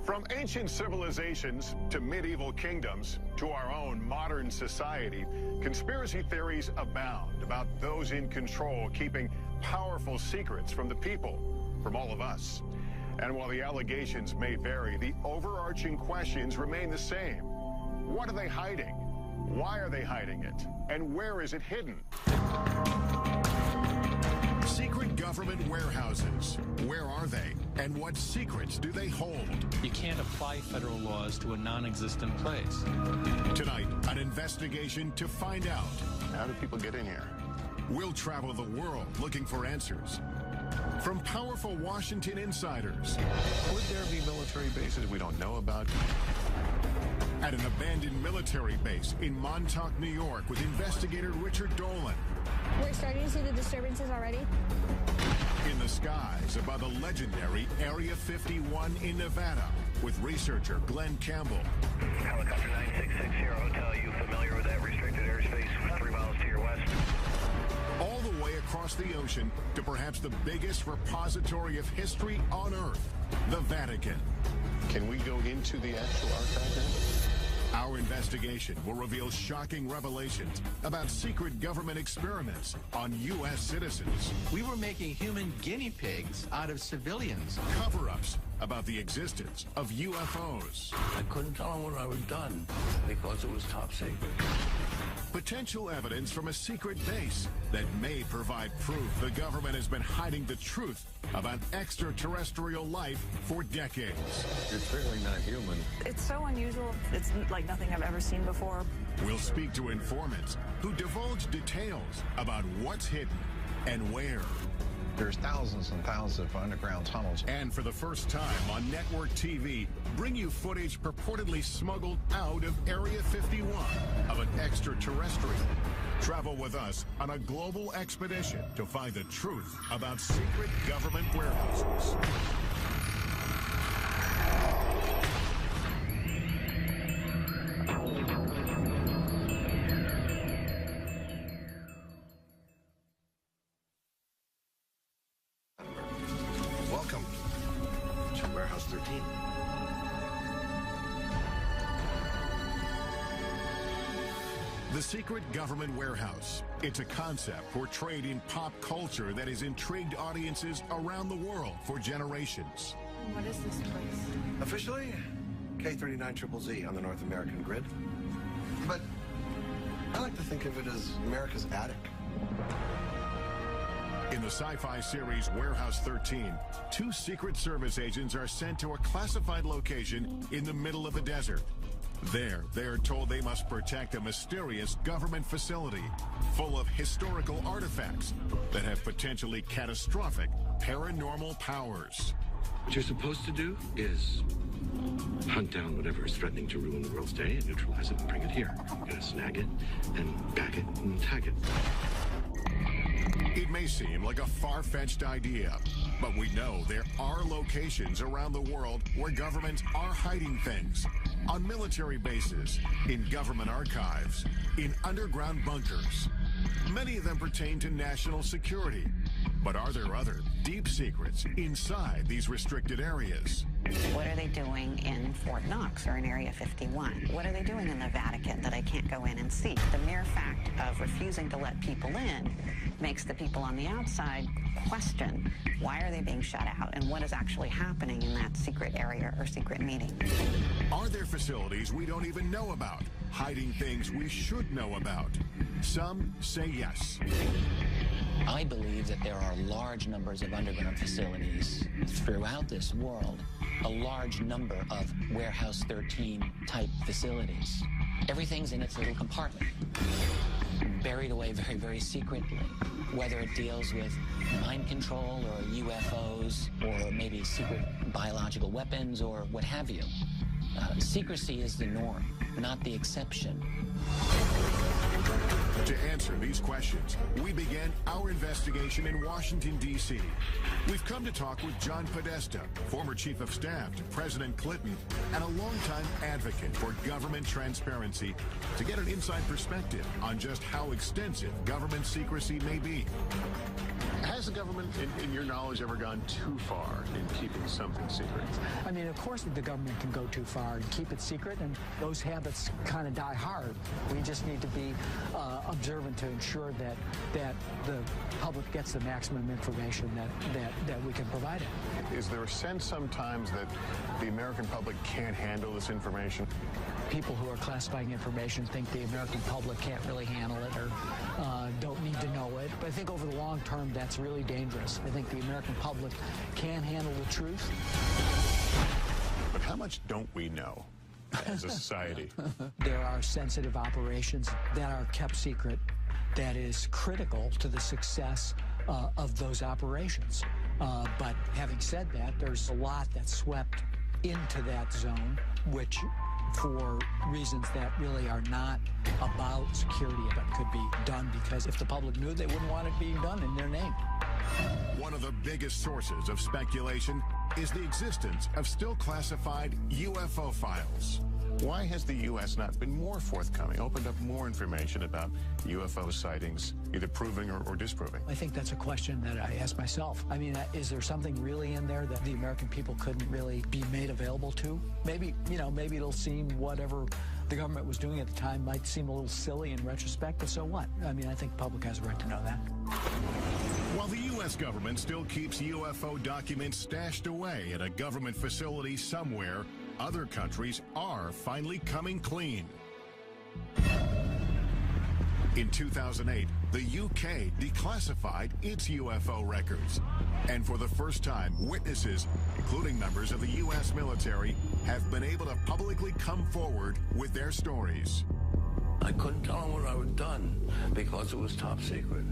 From ancient civilizations to medieval kingdoms to our own modern society, conspiracy theories abound about those in control keeping powerful secrets from the people, from all of us. And while the allegations may vary, the overarching questions remain the same. What are they hiding? Why are they hiding it? And where is it hidden? Secret government warehouses. Where are they? And what secrets do they hold? You can't apply federal laws to a non-existent place. Tonight, an investigation to find out. How do people get in here? We'll travel the world looking for answers. From powerful Washington insiders. Would there be military bases we don't know about? At an abandoned military base in Montauk, New York, with investigator Richard Dolan. We're starting to see the disturbances already. In the skies above the legendary Area 51 in Nevada, with researcher Glenn Campbell. Helicopter 9660 Hotel, you familiar with that restricted airspace 3 miles to your west? All the way across the ocean to perhaps the biggest repository of history on Earth, the Vatican. Can we go into the actual archive now? Our investigation will reveal shocking revelations about secret government experiments on U.S. citizens. We were making human guinea pigs out of civilians. Cover-ups about the existence of UFOs. I couldn't tell them what I was done because it was top secret. Potential evidence from a secret base that may provide proof the government has been hiding the truth about extraterrestrial life for decades. It's really not human. It's so unusual. It's like nothing I've ever seen before. We'll speak to informants who divulge details about what's hidden and where. There's thousands and thousands of underground tunnels. And for the first time on network TV, bring you footage purportedly smuggled out of Area 51 of an extraterrestrial. Travel with us on a global expedition to find the truth about secret government warehouses. Welcome to Warehouse 13. The secret government warehouse. It's a concept portrayed in pop culture that has intrigued audiences around the world for generations. What is this place? Officially, K39ZZZ on the North American grid. But I like to think of it as America's attic. In the sci-fi series Warehouse 13, 2 Secret Service agents are sent to a classified location in the middle of the desert. There, they are told they must protect a mysterious government facility full of historical artifacts that have potentially catastrophic paranormal powers. What you're supposed to do is hunt down whatever is threatening to ruin the world's day and neutralize it and bring it here. You're gonna snag it and bag it and tag it. It may seem like a far-fetched idea, but we know there are locations around the world where governments are hiding things. On military bases, in government archives, in underground bunkers. Many of them pertain to national security. But are there other deep secrets inside these restricted areas? What are they doing in Fort Knox or in Area 51? What are they doing in the Vatican that I can't go in and see? The mere fact of refusing to let people in makes the people on the outside question, why are they being shut out and what is actually happening in that secret area or secret meeting? Are there facilities we don't even know about, hiding things we should know about? Some say yes. I believe that there are large numbers of underground facilities throughout this world, a large number of Warehouse 13 type facilities. Everything's in its little compartment, buried away very, very secretly, whether it deals with mind control or UFOs or maybe secret biological weapons or what have you. Secrecy is the norm, not the exception. To answer these questions, we began our investigation in Washington, D.C. We've come to talk with John Podesta, former chief of staff to President Clinton and a longtime advocate for government transparency, to get an inside perspective on just how extensive government secrecy may be. Has the government, in your knowledge, ever gone too far in keeping something secret? I mean, of course the government can go too far and keep it secret, and those habits kind of die hard. We just need to be observant to ensure that the public gets the maximum information that we can provide it. Is there a sense sometimes that the American public can't handle this information? People who are classifying information think the American public can't really handle it or don't need to know it. But I think over the long term, that's really dangerous. I think the American public can handle the truth. But how much don't we know as a society? There are sensitive operations that are kept secret that is critical to the success of those operations. But having said that, there's a lot that's swept into that zone, which for reasons that really are not about security, but could be done because if the public knew, they wouldn't want it being done in their name. One of the biggest sources of speculation is the existence of still classified UFO files. Why has the U.S. not been more forthcoming, opened up more information about UFO sightings, either proving or disproving? I think that's a question that I ask myself. I mean, is there something really in there that the American people couldn't really be made available to? Maybe, maybe it'll seem whatever the government was doing at the time might seem a little silly in retrospect, but so what? I mean, I think the public has a right to know that. While the U.S. government still keeps UFO documents stashed away at a government facility somewhere, other countries are finally coming clean. In 2008, the UK declassified its UFO records. And for the first time, witnesses, including members of the U.S. military, have been able to publicly come forward with their stories. I couldn't tell them what I had done because it was top secret.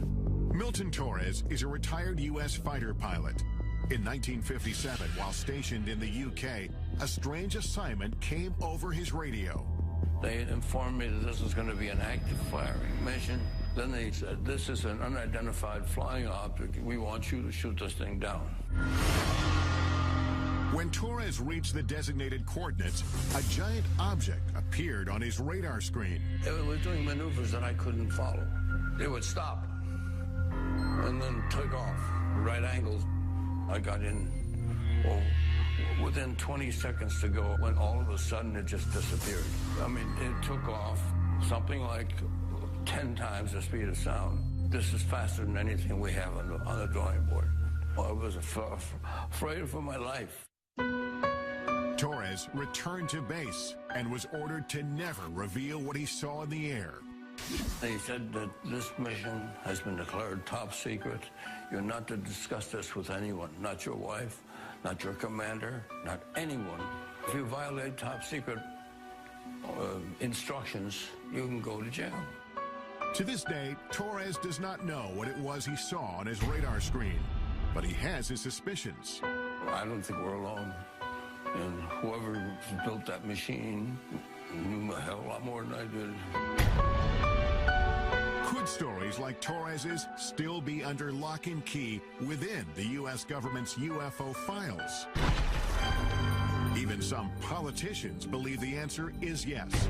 Milton Torres is a retired U.S. fighter pilot. In 1957, while stationed in the UK, a strange assignment came over his radio. They had informed me that this was going to be an active firing mission. Then they said, this is an unidentified flying object. We want you to shoot this thing down. When Torres reached the designated coordinates, a giant object appeared on his radar screen. It was doing maneuvers that I couldn't follow. It would stop and then take off, right angles. I got in, within 20 seconds to go, when all of a sudden it just disappeared. I mean, it took off something like 10 times the speed of sound. This is faster than anything we have on the drawing board. I was afraid for my life. Torres returned to base and was ordered to never reveal what he saw in the air. They said that this mission has been declared top secret. You're not to discuss this with anyone, not your wife, not your commander, not anyone. If you violate top secret instructions, you can go to jail. To this day, Torres does not know what it was he saw on his radar screen, but he has his suspicions. I don't think we're alone. And whoever built that machine knew a hell of a lot more than I did. Could stories like Torres's still be under lock and key within the U.S. government's UFO files? Even some politicians believe the answer is yes.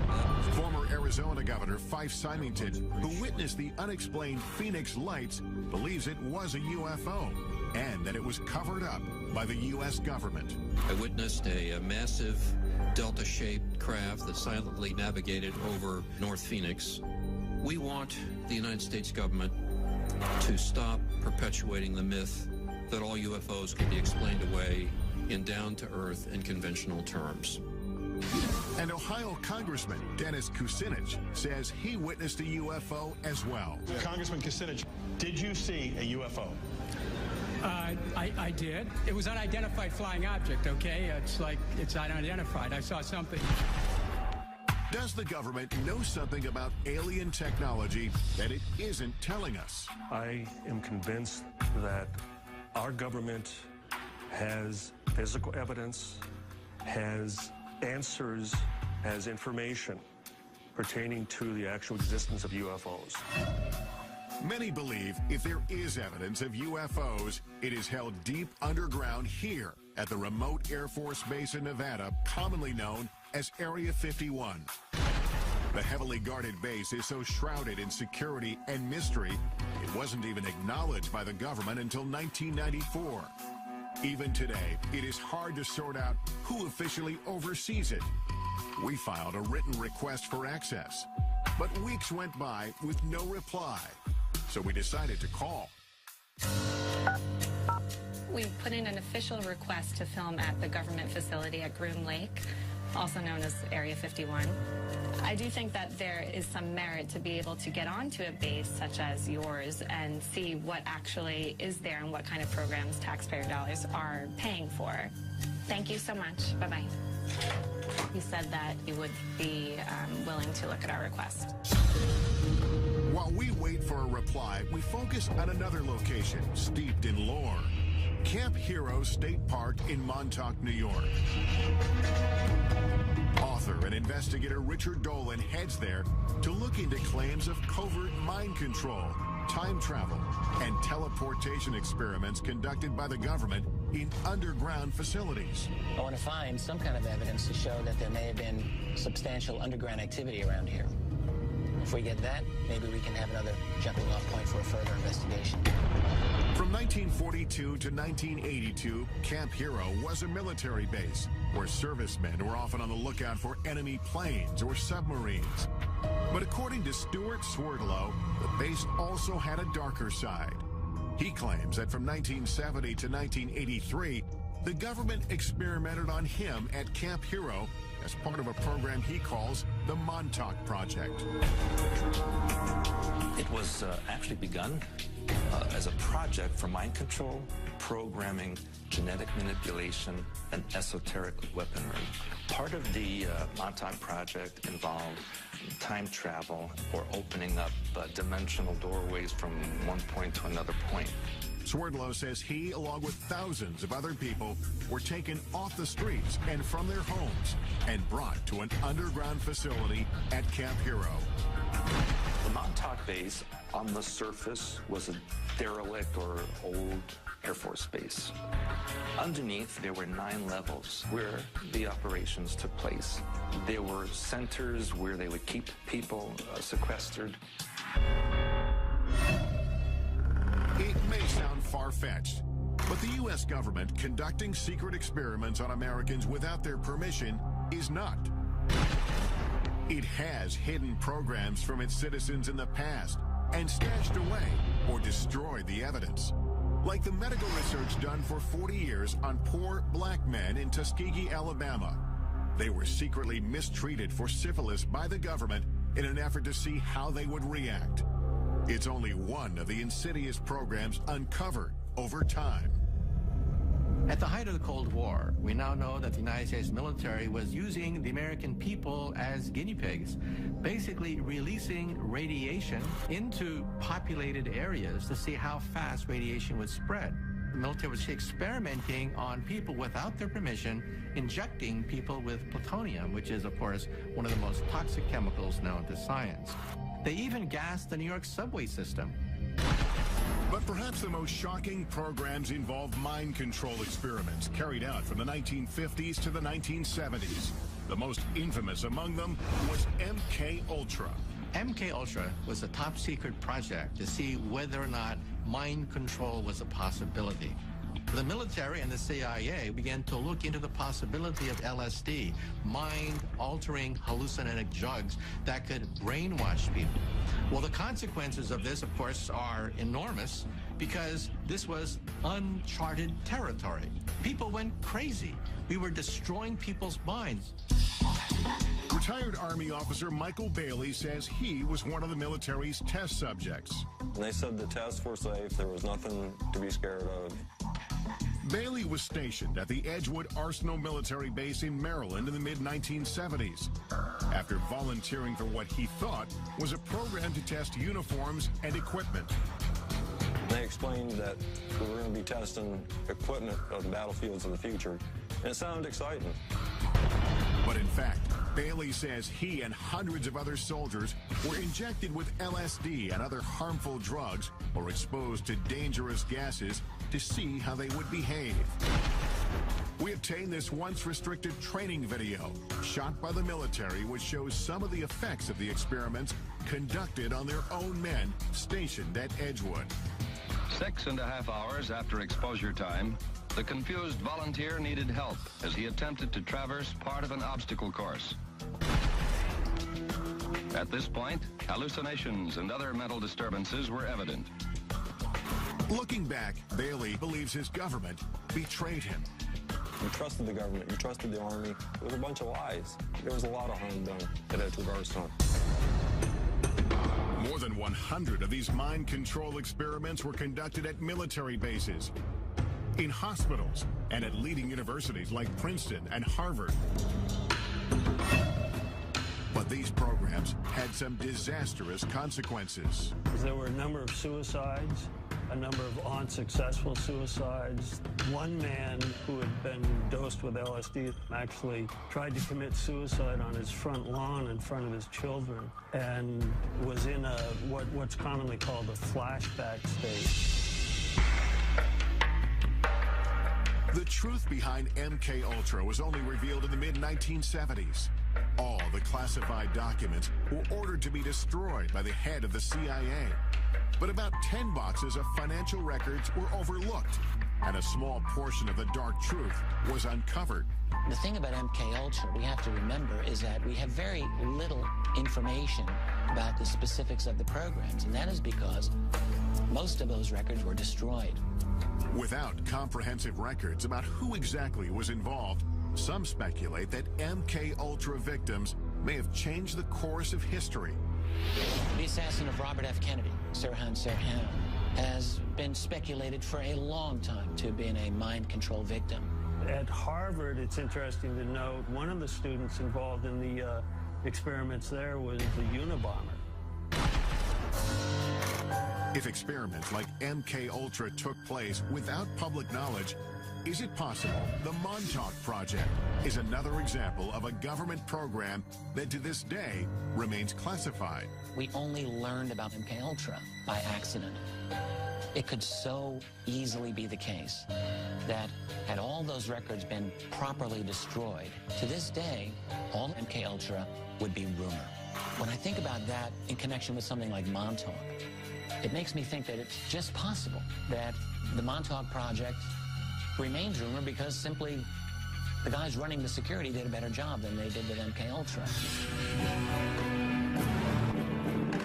Former Arizona Governor Fife Symington, who witnessed the unexplained Phoenix lights, believes it was a UFO and that it was covered up by the U.S. government. I witnessed a massive delta-shaped craft that silently navigated over North Phoenix. We want the United States government to stop perpetuating the myth that all UFOs can be explained away in down-to-earth and conventional terms. And Ohio Congressman Dennis Kucinich says he witnessed a UFO as well. Congressman Kucinich, did you see a UFO? I did. It was unidentified flying object, okay? It's unidentified. I saw something. Does the government know something about alien technology that it isn't telling us? I am convinced that our government has physical evidence, has answers, has information pertaining to the actual existence of UFOs. Many believe if there is evidence of UFOs, it is held deep underground here at the remote Air Force Base in Nevada, commonly known as Area 51. The heavily guarded base is so shrouded in security and mystery, it wasn't even acknowledged by the government until 1994. Even today, it is hard to sort out who officially oversees it. We filed a written request for access, but weeks went by with no reply, so we decided to call. We put in an official request to film at the government facility at Groom Lake, also known as Area 51. I do think that there is some merit to be able to get onto a base such as yours and see what actually is there and what kind of programs taxpayer dollars are paying for. Thank you so much. Bye-bye. You said that you would be willing to look at our request. While we wait for a reply, we focus on another location steeped in lore. Camp Hero State Park in Montauk, New York. Author and investigator Richard Dolan heads there to look into claims of covert mind control, time travel, and teleportation experiments conducted by the government in underground facilities. I want to find some kind of evidence to show that there may have been substantial underground activity around here. If we get that, maybe we can have another jumping off point for a further investigation. From 1942 to 1982, Camp Hero was a military base where servicemen were often on the lookout for enemy planes or submarines. But according to Stuart Swerdlow, the base also had a darker side. He claims that from 1970 to 1983, the government experimented on him at Camp Hero as part of a program he calls the Montauk Project. It was actually begun as a project for mind control, programming, genetic manipulation, and esoteric weaponry. Part of the Montauk Project involved time travel or opening up dimensional doorways from one point to another point. Swerdlow says he, along with thousands of other people, were taken off the streets and from their homes and brought to an underground facility at Camp Hero. The Montauk base on the surface was a derelict or old Air Force base. Underneath, there were 9 levels where the operations took place. There were centers where they would keep people sequestered. It may sound far-fetched, but the U.S. government conducting secret experiments on Americans without their permission is not. It has hidden programs from its citizens in the past and stashed away or destroyed the evidence. Like the medical research done for 40 years on poor black men in Tuskegee, Alabama. They were secretly mistreated for syphilis by the government in an effort to see how they would react. It's only one of the insidious programs uncovered over time. At the height of the Cold War, we now know that the United States military was using the American people as guinea pigs, basically releasing radiation into populated areas to see how fast radiation would spread. The military was experimenting on people without their permission, injecting people with plutonium, which is, of course, one of the most toxic chemicals known to science. They even gassed the New York subway system. But perhaps the most shocking programs involved mind control experiments carried out from the 1950s to the 1970s. The most infamous among them was MK Ultra. MK Ultra was a top secret project to see whether or not mind control was a possibility. The military and the CIA began to look into the possibility of LSD, mind-altering hallucinogenic drugs that could brainwash people. Well, the consequences of this, of course, are enormous because this was uncharted territory. People went crazy. We were destroying people's minds. Retired Army officer Michael Bailey says he was one of the military's test subjects. They said the tests were safe. There was nothing to be scared of. Bailey was stationed at the Edgewood Arsenal military base in Maryland in the mid-1970s after volunteering for what he thought was a program to test uniforms and equipment. They explained that we were going to be testing equipment of the battlefields of the future, and it sounded exciting. But in fact, Bailey says he and hundreds of other soldiers were injected with LSD and other harmful drugs or exposed to dangerous gases to see how they would behave. We obtained this once restricted training video shot by the military, which shows some of the effects of the experiments conducted on their own men stationed at Edgewood. 6.5 hours after exposure time, the confused volunteer needed help as he attempted to traverse part of an obstacle course. At this point, hallucinations and other mental disturbances were evident. Looking back, Bailey believes his government betrayed him. You trusted the government, you trusted the Army. It was a bunch of lies. There was a lot of harm done at Edgewood Arsenal. More than 100 of these mind control experiments were conducted at military bases, in hospitals, and at leading universities like Princeton and Harvard. But these programs had some disastrous consequences. There were a number of suicides, a number of unsuccessful suicides. One man who had been dosed with LSD actually tried to commit suicide on his front lawn in front of his children and was in what's commonly called a flashback state. The truth behind MK Ultra was only revealed in the mid-1970s. All the classified documents were ordered to be destroyed by the head of the CIA. But about 10 boxes of financial records were overlooked, and a small portion of the dark truth was uncovered. The thing about MK Ultra we have to remember is that we have very little information about the specifics of the programs, and that is because most of those records were destroyed. Without comprehensive records about who exactly was involved, some speculate that MK Ultra victims may have changed the course of history. The assassin of Robert F. Kennedy, Sirhan Sirhan, has been speculated for a long time to have been a mind control victim. At Harvard, it's interesting to note, one of the students involved in the experiments there was the Unabomber. If experiments like MK Ultra took place without public knowledge, is it possible the Montauk Project is another example of a government program that to this day remains classified? We only learned about MK Ultra by accident. It could so easily be the case that had all those records been properly destroyed, to this day, all MK Ultra would be rumor. When I think about that in connection with something like Montauk, it makes me think that it's just possible that the Montauk Project remains rumor because simply the guys running the security did a better job than they did with MK Ultra.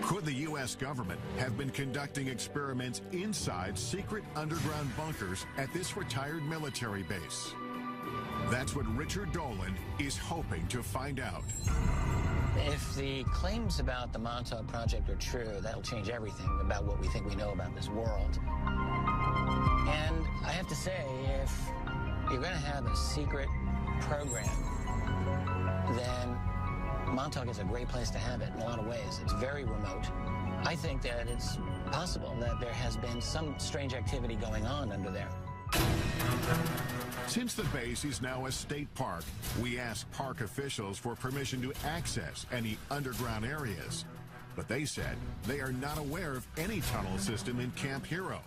Could the U.S. government have been conducting experiments inside secret underground bunkers at this retired military base? That's what Richard Dolan is hoping to find out. If the claims about the Montauk Project are true, that'll change everything about what we think we know about this world. And I have to say, if you're going to have a secret program, then Montauk is a great place to have it in a lot of ways. It's very remote. I think that it's possible that there has been some strange activity going on under there. Since the base is now a state park, we asked park officials for permission to access any underground areas. But they said they are not aware of any tunnel system in Camp Hero.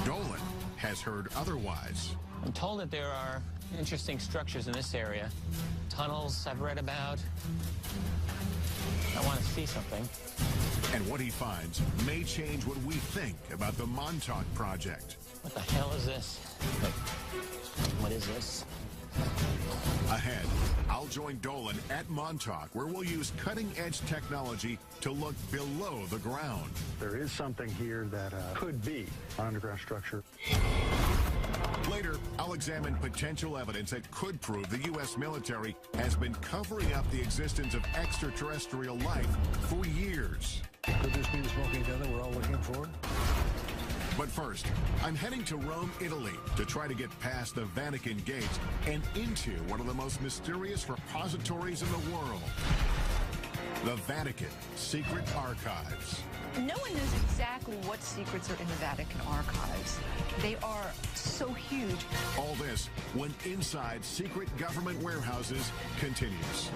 Dolan has heard otherwise. I'm told that there are interesting structures in this area. Tunnels I've read about. I want to see something. And what he finds may change what we think about the Montauk Project. What the hell is this? What is this? Ahead, I'll join Dolan at Montauk, where we'll use cutting-edge technology to look below the ground. There is something here that could be an underground structure. Later, I'll examine potential evidence that could prove the U.S. military has been covering up the existence of extraterrestrial life for years. Could this be the smoking gun that we're all looking for? But first, I'm heading to Rome, Italy, to try to get past the Vatican gates and into one of the most mysterious repositories in the world, the Vatican Secret Archives. No one knows exactly what secrets are in the Vatican archives. They are so huge. All this when Inside Secret Government Warehouses continues.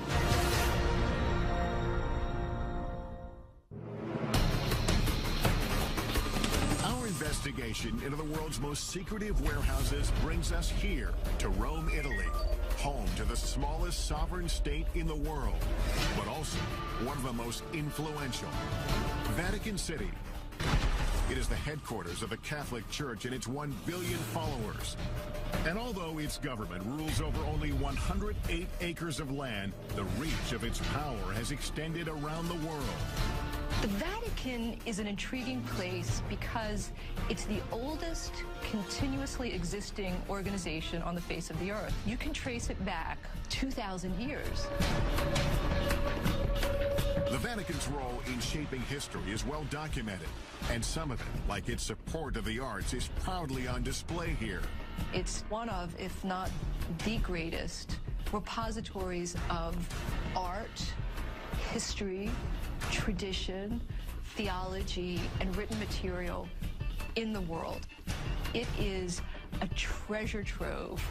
Investigation into the world's most secretive warehouses brings us here to Rome, Italy, home to the smallest sovereign state in the world, but also one of the most influential, Vatican City. It is the headquarters of the Catholic Church and its 1 billion followers. And although its government rules over only 108 acres of land, the reach of its power has extended around the world. The Vatican is an intriguing place because it's the oldest continuously existing organization on the face of the earth. You can trace it back 2,000 years. The Vatican's role in shaping history is well documented, and some of it, like its support of the arts, is proudly on display here. It's one of, if not the greatest, repositories of art, history, tradition, theology, and written material in the world. It is a treasure trove.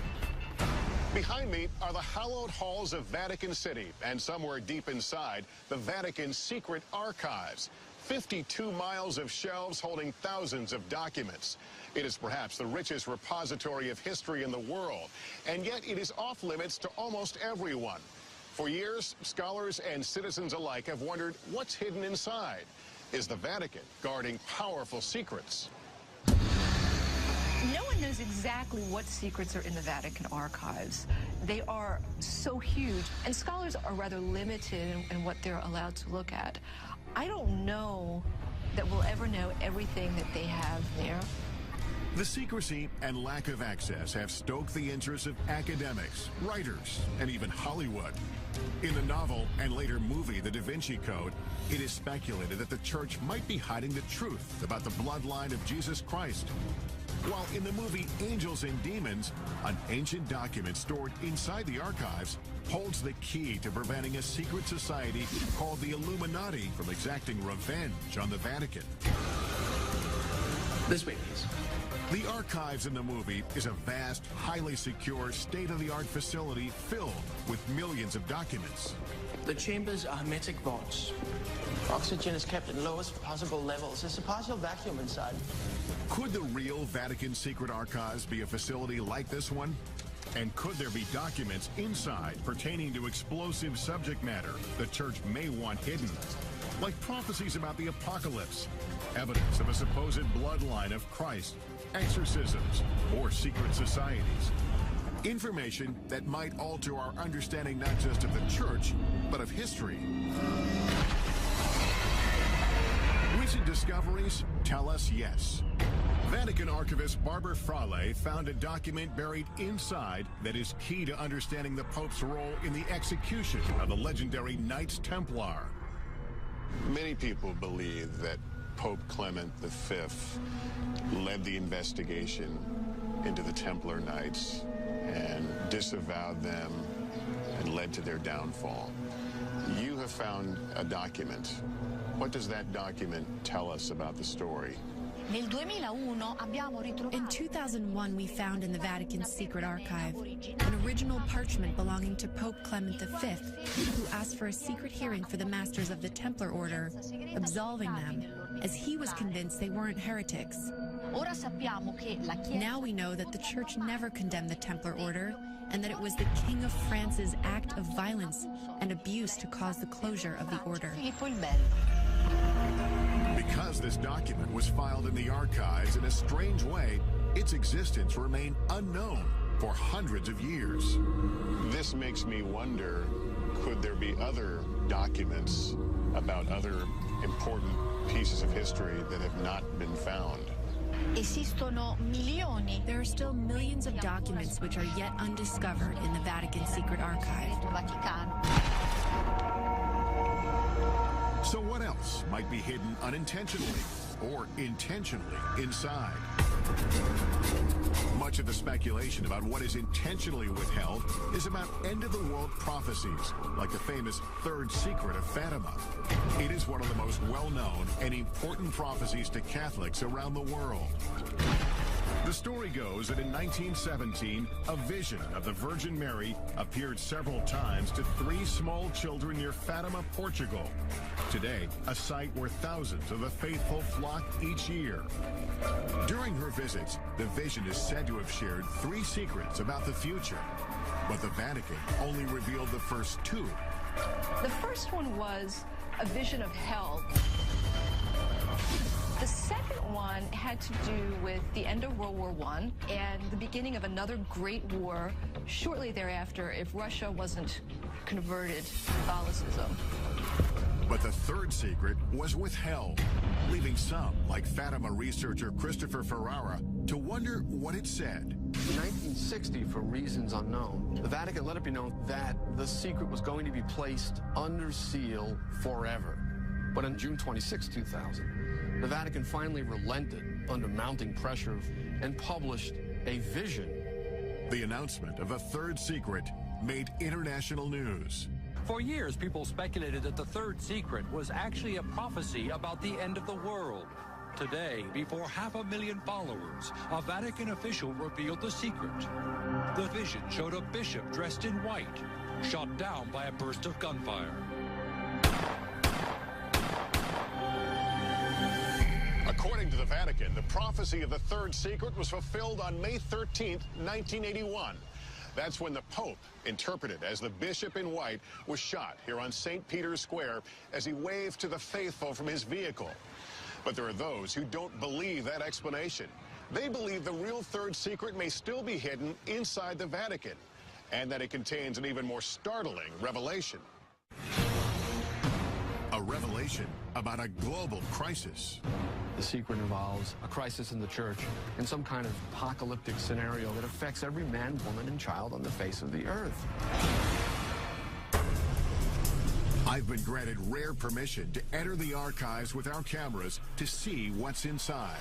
Behind me are the hallowed halls of Vatican City, and somewhere deep inside, the Vatican's secret archives. 52 miles of shelves holding thousands of documents. It is perhaps the richest repository of history in the world, and yet it is off limits to almost everyone. For years, scholars and citizens alike have wondered what's hidden inside. Is the Vatican guarding powerful secrets? No one knows exactly what secrets are in the Vatican archives. They are so huge, and scholars are rather limited in what they're allowed to look at. I don't know that we'll ever know everything that they have there. The secrecy and lack of access have stoked the interest of academics, writers, and even Hollywood. In the novel and later movie The Da Vinci Code, it is speculated that the church might be hiding the truth about the bloodline of Jesus Christ. While in the movie Angels and Demons, an ancient document stored inside the archives holds the key to preventing a secret society called the Illuminati from exacting revenge on the Vatican. This way, please. The archives in the movie is a vast, highly secure, state-of-the-art facility filled with millions of documents. The chambers are hermetic vaults. Oxygen is kept at lowest possible levels. There's a partial vacuum inside. Could the real Vatican secret archives be a facility like this one? And could there be documents inside pertaining to explosive subject matter the church may want hidden? Like prophecies about the apocalypse, evidence of a supposed bloodline of Christ, exorcisms, or secret societies. Information that might alter our understanding not just of the church, but of history. Recent discoveries tell us yes. Vatican archivist Barbara Frale found a document buried inside that is key to understanding the Pope's role in the execution of the legendary Knights Templar. Many people believe that Pope Clement V led the investigation into the Templar Knights and disavowed them and led to their downfall. You have found a document. What does that document tell us about the story? In 2001, we found in the Vatican's secret archive an original parchment belonging to Pope Clement V, who asked for a secret hearing for the masters of the Templar Order, absolving them, as he was convinced they weren't heretics. Now we know that the Church never condemned the Templar Order, and that it was the King of France's act of violence and abuse to cause the closure of the order. Because this document was filed in the archives in a strange way, its existence remained unknown for hundreds of years. This makes me wonder, could there be other documents about other important pieces of history that have not been found? There are still millions of documents which are yet undiscovered in the Vatican secret archive. So what else might be hidden unintentionally or intentionally inside? Much of the speculation about what is intentionally withheld is about end-of-the-world prophecies, like the famous Third Secret of Fatima. It is one of the most well-known and important prophecies to Catholics around the world. The story goes that in 1917, a vision of the Virgin Mary appeared several times to 3 small children near Fatima, Portugal. Today, a site where thousands of the faithful flock each year. During her visits, the vision is said to have shared 3 secrets about the future. But the Vatican only revealed the first 2. The first one was a vision of hell. The second one had to do with the end of World War I and the beginning of another great war shortly thereafter if Russia wasn't converted to Catholicism. But the third secret was withheld, leaving some, like Fatima researcher Christopher Ferrara, to wonder what it said. In 1960, for reasons unknown, the Vatican let it be known that the secret was going to be placed under seal forever. But on June 26, 2000, the Vatican finally relented under mounting pressure and published a vision. The announcement of a third secret made international news. For years, people speculated that the third secret was actually a prophecy about the end of the world. Today, before 500,000 followers, a Vatican official revealed the secret. The vision showed a bishop dressed in white, shot down by a burst of gunfire. According to the Vatican, the prophecy of the third secret was fulfilled on May 13th, 1981. That's when the Pope, interpreted as the bishop in white, was shot here on St. Peter's Square as he waved to the faithful from his vehicle. But there are those who don't believe that explanation. They believe the real third secret may still be hidden inside the Vatican, and that it contains an even more startling revelation. A revelation about a global crisis. The secret involves a crisis in the church and some kind of apocalyptic scenario that affects every man, woman, and child on the face of the earth. I've been granted rare permission to enter the archives with our cameras to see what's inside.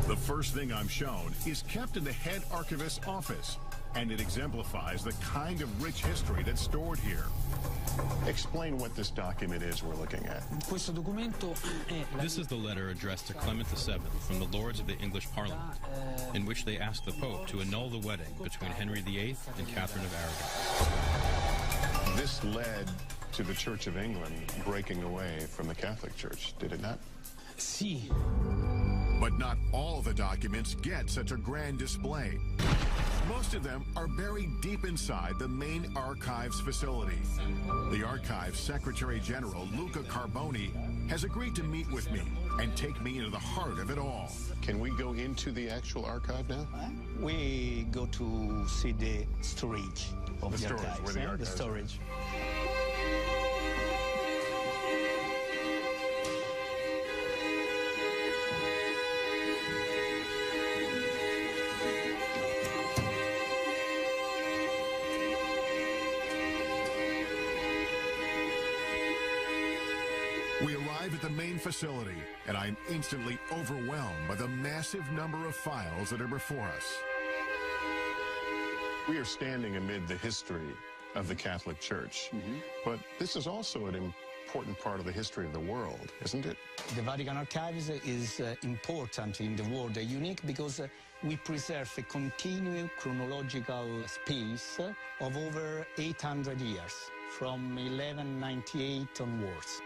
The first thing I'm shown is kept in the head archivist's office, and it exemplifies the kind of rich history that's stored here. Explain what this document is we're looking at. This is the letter addressed to Clement VII from the Lords of the English Parliament, in which they asked the Pope to annul the wedding between Henry VIII and Catherine of Aragon. This led to the Church of England breaking away from the Catholic Church, did it not? Si. But not all the documents get such a grand display. Most of them are buried deep inside the main archives facility. The Archives Secretary General, Luca Carboni, has agreed to meet with me and take me into the heart of it all. Can we go into the actual archive now? We go to see the storage of the storage, archives. where the archives the storage. We arrive at the main facility, and I'm instantly overwhelmed by the massive number of files that are before us. We are standing amid the history of the Catholic Church, but this is also an important part of the history of the world, isn't it? The Vatican Archives is important in the world, unique because we preserve a continuous chronological space of over 800 years, from 1198 onwards.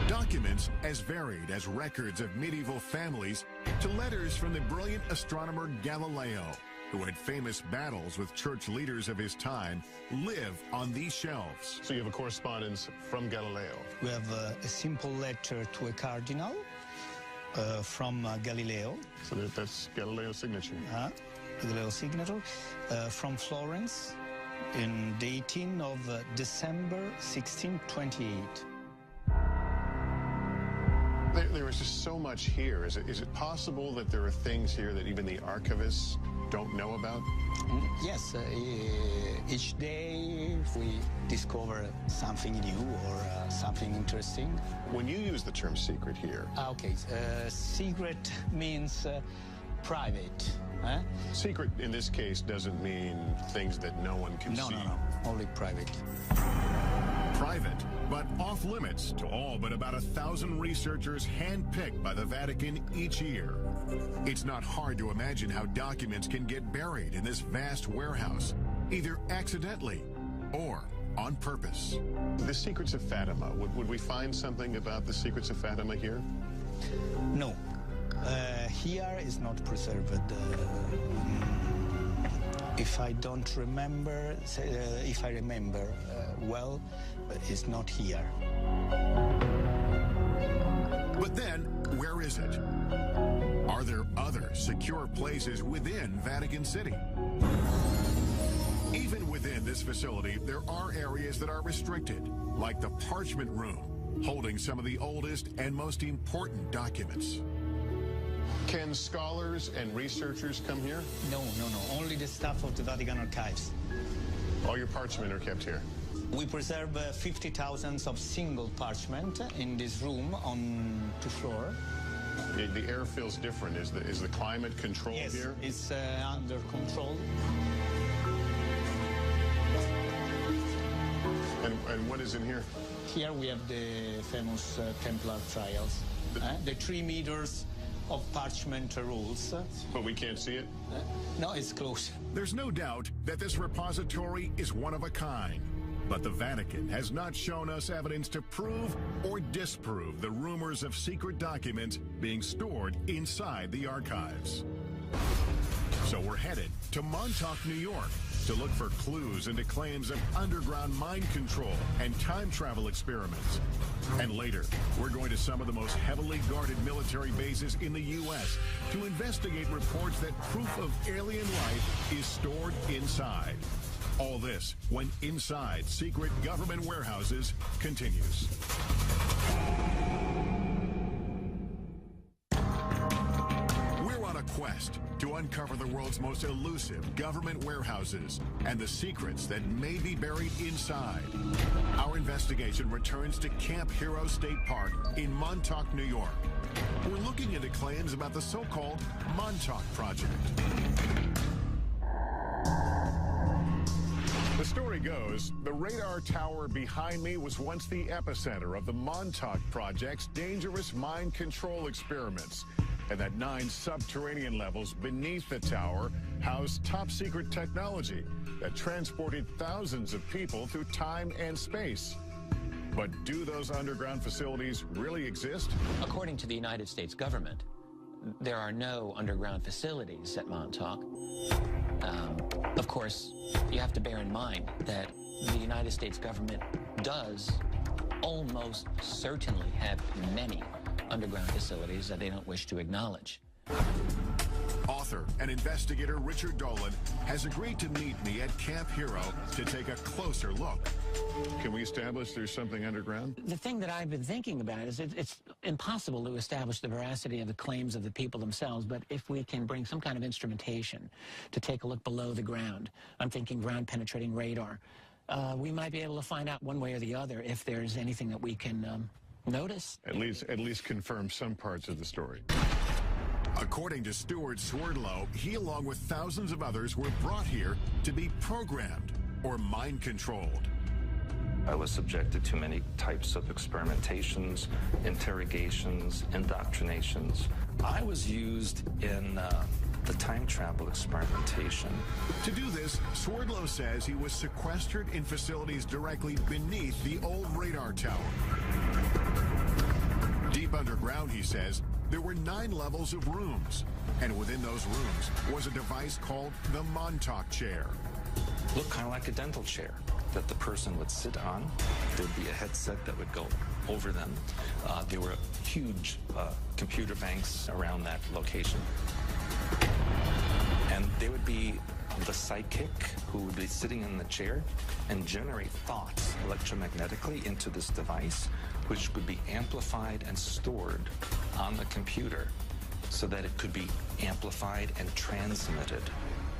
Documents as varied as records of medieval families to letters from the brilliant astronomer Galileo, who had famous battles with church leaders of his time, live on these shelves. So you have a correspondence from Galileo. We have a simple letter to a cardinal from Galileo. So that's Galileo's signature. Galileo's signature from Florence in the 18th of December 1628. There is just so much here. Is it possible that there are things here that even the archivists don't know about? Yes, each day we discover something new or something interesting. When you use the term secret here... Okay, secret means private. Secret in this case doesn't mean things that no one can see. No, only private. Private, but off limits to all but about 1,000 researchers handpicked by the Vatican each year. It's not hard to imagine how documents can get buried in this vast warehouse, either accidentally or on purpose. The secrets of Fatima, would we find something about the secrets of Fatima here? No. Here is not preserved. If I don't remember, if I remember well, it's not here. But then, where is it? Are there other secure places within Vatican City? Even within this facility, there are areas that are restricted, like the parchment room, holding some of the oldest and most important documents. Can scholars and researchers come here? No. Only the staff of the Vatican Archives. All your parchment are kept here? We preserve 50,000 of single parchment in this room on the floor. The air feels different. Is the climate controlled here? Yes, it's under control. And what is in here? Here we have the famous Templar trials. The 3 meters of parchment rolls. But we can't see it? No, it's close. There's no doubt that this repository is one of a kind. But the Vatican has not shown us evidence to prove or disprove the rumors of secret documents being stored inside the archives. So we're headed to Montauk, New York, to look for clues into claims of underground mind control and time travel experiments. And later, we're going to some of the most heavily guarded military bases in the U.S. to investigate reports that proof of alien life is stored inside. All this when Inside Secret Government Warehouses continues. We're on a quest to uncover the world's most elusive government warehouses and the secrets that may be buried inside. Our investigation returns to Camp Hero State Park in Montauk, New York. We're looking into claims about the so-called Montauk Project. The story goes, the radar tower behind me was once the epicenter of the Montauk Project's dangerous mind control experiments, and that 9 subterranean levels beneath the tower housed top-secret technology that transported thousands of people through time and space. But do those underground facilities really exist? According to the United States government, there are no underground facilities at Montauk. Of course, you have to bear in mind that the United States government does almost certainly have many underground facilities that they don't wish to acknowledge. Author and investigator Richard Dolan has agreed to meet me at Camp Hero to take a closer look. Can we establish there's something underground? The thing that I've been thinking about is it's impossible to establish the veracity of the claims of the people themselves, but if we can bring some kind of instrumentation to take a look below the ground, I'm thinking ground-penetrating radar, we might be able to find out one way or the other if there's anything that we can notice. At least confirm some parts of the story. According to Stuart Swerdlow, he, along with thousands of others, were brought here to be programmed or mind-controlled. I was subjected to many types of experimentations, interrogations, indoctrinations. I was used in the time travel experimentation. To do this, Swerdlow says he was sequestered in facilities directly beneath the old radar tower. Deep underground, he says, there were 9 levels of rooms, and within those rooms was a device called the Montauk chair. Looked kind of like a dental chair that the person would sit on. There'd be a headset that would go over them. There were huge computer banks around that location. And there would be the psychic who would be sitting in the chair and generate thoughts electromagnetically into this device, which would be amplified and stored on the computer so that it could be amplified and transmitted.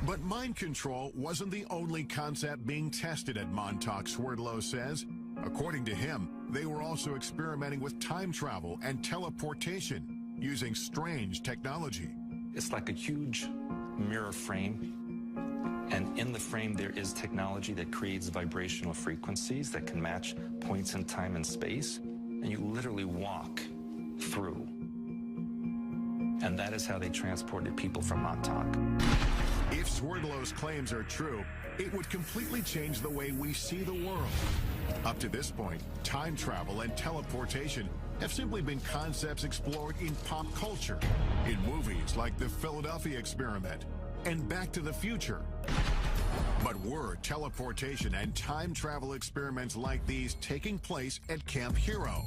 But mind control wasn't the only concept being tested at Montauk, Swerdlow says. According to him, they were also experimenting with time travel and teleportation using strange technology. It's like a huge mirror frame, and in the frame there is technology that creates vibrational frequencies that can match points in time and space, and you literally walk through. and that is how they transported people from Montauk. If Swerdlow's claims are true, it would completely change the way we see the world. Up to this point, time travel and teleportation have simply been concepts explored in pop culture, in movies like the Philadelphia Experiment and Back to the Future. But were teleportation and time travel experiments like these taking place at Camp Hero?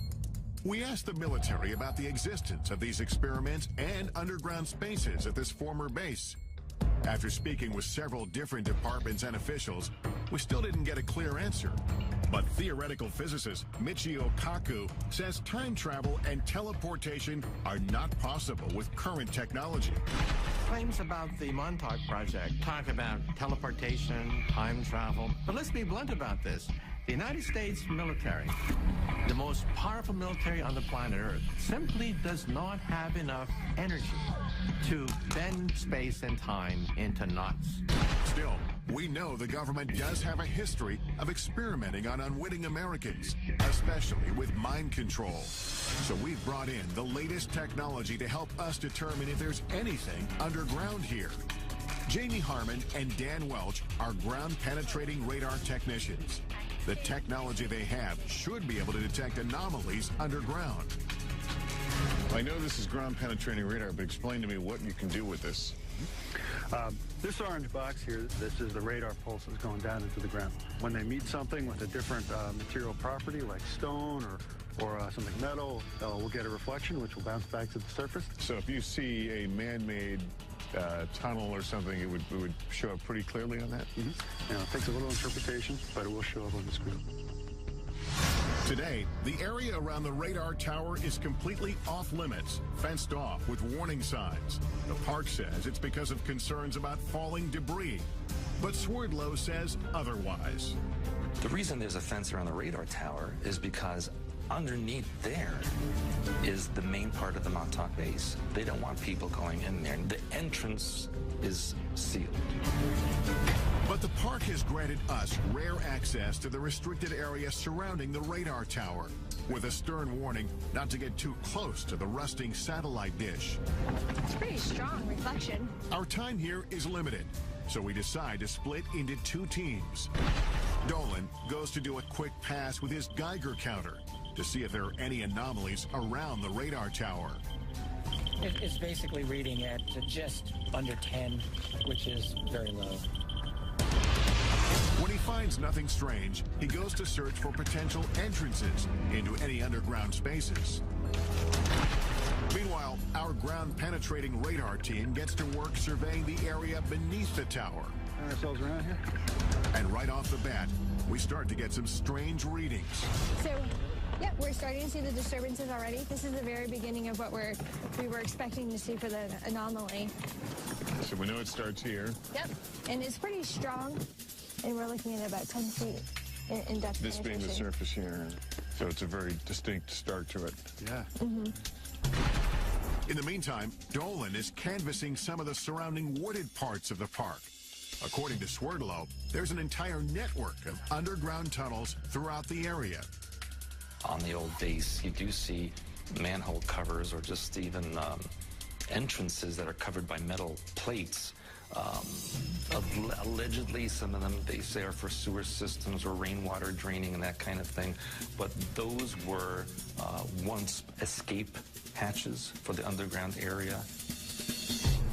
We asked the military about the existence of these experiments and underground spaces at this former base. After speaking with several different departments and officials, we still didn't get a clear answer. But theoretical physicist Michio Kaku says time travel and teleportation are not possible with current technology. Claims about the Montauk Project talk about teleportation, time travel. But let's be blunt about this. The United States military, the most powerful military on the planet Earth, simply does not have enough energy to bend space and time into knots. Still, we know the government does have a history of experimenting on unwitting Americans, especially with mind control. So we've brought in the latest technology to help us determine if there's anything underground here. Jamie Harmon and Dan Welch are ground-penetrating radar technicians. The technology they have should be able to detect anomalies underground. I know this is ground-penetrating radar, but explain to me what you can do with this. This orange box here, this is the radar pulses going down into the ground. When they meet something with a different material property like stone or something metal, we'll get a reflection which will bounce back to the surface. So if you see a man-made tunnel or something, it would show up pretty clearly on that? Mm-hmm. You know, it takes a little interpretation, but it will show up on the screen. Today, the area around the radar tower is completely off-limits, fenced off with warning signs. The park says it's because of concerns about falling debris, but Swerdlow says otherwise. The reason there's a fence around the radar tower is because underneath there is the main part of the Montauk base. They don't want people going in there. The entrance is sealed. But the park has granted us rare access to the restricted area surrounding the radar tower, with a stern warning not to get too close to the rusting satellite dish. It's pretty strong reflection. Our time here is limited, so we decide to split into two teams. Dolan goes to do a quick pass with his Geiger counter to see if there are any anomalies around the radar tower. It's basically reading at just under 10, which is very low. When he finds nothing strange, he goes to search for potential entrances into any underground spaces. Meanwhile, our ground-penetrating radar team gets to work surveying the area beneath the tower. Turn ourselves around here. And right off the bat, we start to get some strange readings. So, yeah, we're starting to see the disturbances already. This is the very beginning of what we were expecting to see for the anomaly. So we know it starts here. Yep, and it's pretty strong. And we're looking at about 10 feet in depth. This being the surface here, so it's a very distinct start to it. Yeah. Mm-hmm. In the meantime, Dolan is canvassing some of the surrounding wooded parts of the park. According to Swerdlow, there's an entire network of underground tunnels throughout the area. On the old base, you do see manhole covers or just even entrances that are covered by metal plates. Allegedly, some of them, they say, are for sewer systems or rainwater draining and that kind of thing. But those were once escape hatches for the underground area.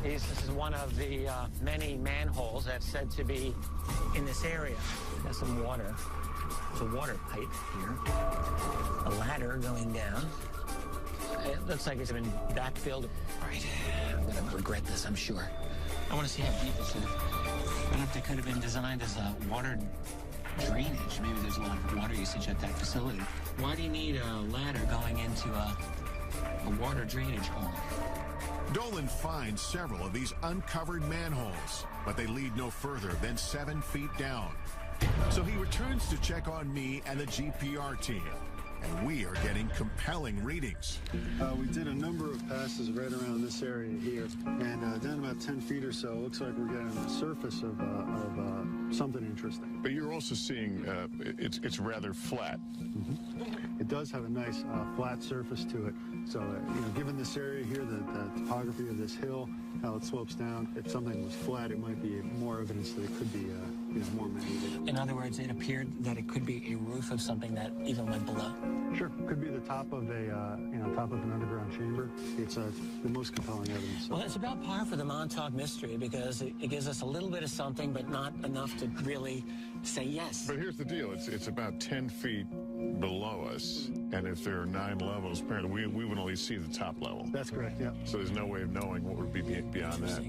This is one of the many manholes that's said to be in this area. There's some water. There's a water pipe here. A ladder going down. It looks like it's been backfilled. All right, I'm going to regret this, I'm sure. I want to see how deep it's in. I wonder if they could have been designed as a water drainage. Maybe there's a lot of water usage at that facility. Why do you need a ladder going into a water drainage hole? Dolan finds several of these uncovered manholes, but they lead no further than 7 feet down. So he returns to check on me and the GPR team, and we are getting compelling readings. We did a number of passes right around this area here, and down about 10 feet or so, it looks like we're getting the surface of something interesting. But you're also seeing it's rather flat. Mm-hmm. It does have a nice flat surface to it. So, given this area here, the topography of this hill, how it slopes down, if something was flat, it might be more evidence that it could be, more man-made. In other words, it appeared that it could be a roof of something that even went below. Sure, could be the top of top of an underground chamber. It's the most compelling evidence. Well, it's about par for the Montauk mystery because it gives us a little bit of something, but not enough to really say yes. But here's the deal: it's about 10 feet below us, and if there are 9 levels, apparently we would only see the top level. That's correct. Yeah. So there's no way of knowing what would be beyond that.